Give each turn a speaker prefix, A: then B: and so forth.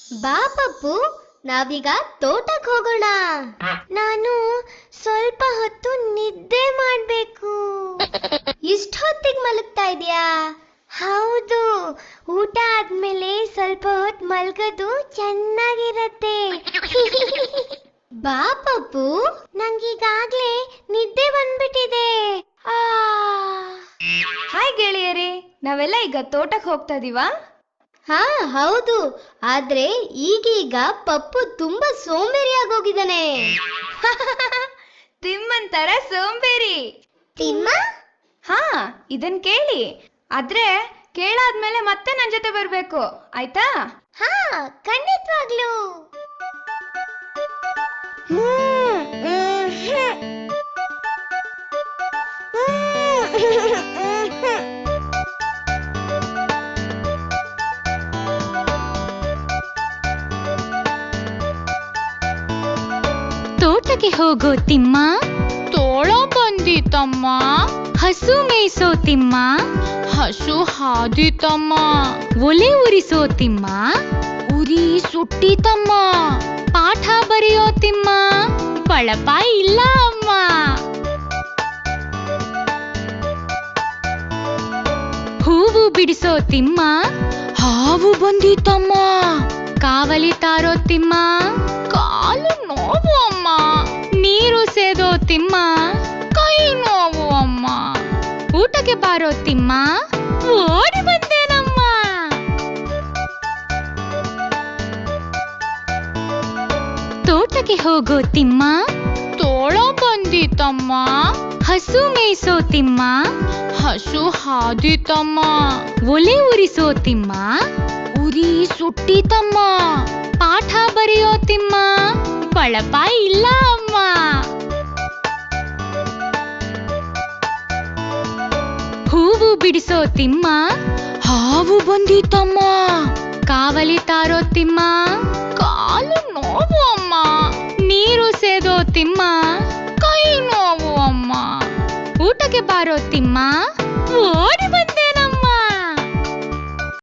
A: ಬಾ ಪಪ್ಪು, ನಾವೀಗ ತೋಟಕ್ಕೆ ಹೋಗೋಣ. ನಾನು ಸ್ವಲ್ಪ ಹೊತ್ತು ನಿದ್ದೆ ಮಾಡ್ಬೇಕು. ಇಷ್ಟ ಹೊತ್ತಿಗೆ ಮಲಗ್ತಾ ಇದೀಯಾ? ಹೌದು, ಊಟ ಆದ್ಮೇಲೆ ಸ್ವಲ್ಪ ಹೊತ್ತು ಮಲ್ಗೋದು ಚೆನ್ನಾಗಿರತ್ತೆ. ಬಾ ಪಪ್ಪು, ನಂಗೀಗಾಗ್ಲೇ ನಿದ್ದೆ ಬಂದ್ಬಿಟ್ಟಿದೆ.
B: ಹಾಯ್ ಗೆಳೆಯರೇ, ನಾವೆಲ್ಲ ಈಗ ತೋಟಕ್ಕೆ ಹೋಗ್ತಾ ಇದೀವಾ?
A: ಹಾ ಹೌದು, ಆದ್ರೆ ಈಗೀಗ ಪಪ್ಪು ತುಂಬಾ ಸೋಂಬೇರಿಯಾಗೋಗಿದ್ದಾನೆ.
B: ತಿಮ್ಮನ್ ತರ ಸೋಂಬೇರಿ.
A: ತಿಮ್ಮ?
B: ಹಾ, ಇದನ್ ಕೇಳಿ. ಆದ್ರೆ ಕೇಳಾದ್ಮೇಲೆ ಮತ್ತೆ ನನ್ ಜೊತೆ ಬರ್ಬೇಕು, ಆಯ್ತಾ?
A: ಹಾ, ಖಂಡಿತವಾಗ್ಲು.
C: ತೋಟಕ್ಕೆ ಹೋಗೋ ತಿಮ್ಮ,
D: ತೋಳ ಬಂದಿತಮ್ಮ.
C: ಹಸು ಮೇಯಿಸೋ ತಿಮ್ಮ,
D: ಹಸು ಹಾದಿತಮ್ಮ.
C: ಒಲೆ ಉರಿಸೋ ತಿಮ್ಮ,
D: ಉರಿ ಸುಟ್ಟಿತಮ್ಮ.
C: ಪಾಠ ಬರೆಯೋ ತಿಮ್ಮ, ಬಳಪ ಇಲ್ಲ ಅಮ್ಮ. ಹೂವು ಬಿಡಿಸೋ ತಿಮ್ಮ,
D: ಹಾವು ಬಂದಿತಮ್ಮ.
C: ಕಾವಲಿ ತಾರೋ ತಿಮ್ಮ,
D: ಕಾಲು ನೋವು ಅಮ್ಮ.
C: ನೀರು ಸೇದೋ ತಿಮ್ಮ,
D: ಕೈ ನೋವು ಅಮ್ಮ.
C: ಊಟಕ್ಕೆ ಬಾರೋ ತಿಮ್ಮ, ಓಡಿ ಬಂದೇನಮ್ಮ. ತೋಟಕ್ಕೆ ಹೋಗೋ ತಿಮ್ಮ,
D: ತೋಳ ಬಂದಿತಮ್ಮ.
C: ಹಸು ಮೇಯಿಸೋ ತಿಮ್ಮ,
D: ಹಸು ಹಾದಿತಮ್ಮ.
C: ಒಲೆ ಉರಿಸೋ ತಿಮ್ಮ,
D: ಉರಿ ಸುಟ್ಟಿತಮ್ಮ.
C: ಪಾಠ ಬರೆಯೋ ತಿಮ್ಮ, ಬಳಪ ಇಲ್ಲ ಅಮ್ಮ. ಹೂವು ಬಿಡಿಸೋ ತಿಮ್ಮ,
D: ಹಾವು ಬಂದಿತಮ್ಮ.
C: ಕಾವಲಿ ತಾರೋ ತಿಮ್ಮ,
D: ಕಾಲು ನೋವು ಅಮ್ಮ.
C: ನೀರು ಸೇದೋ ತಿಮ್ಮ,
D: ಕೈ ನೋವು ಅಮ್ಮ.
C: ಊಟಕ್ಕೆ ಬಾರೋ ತಿಮ್ಮ, ಓಡಿ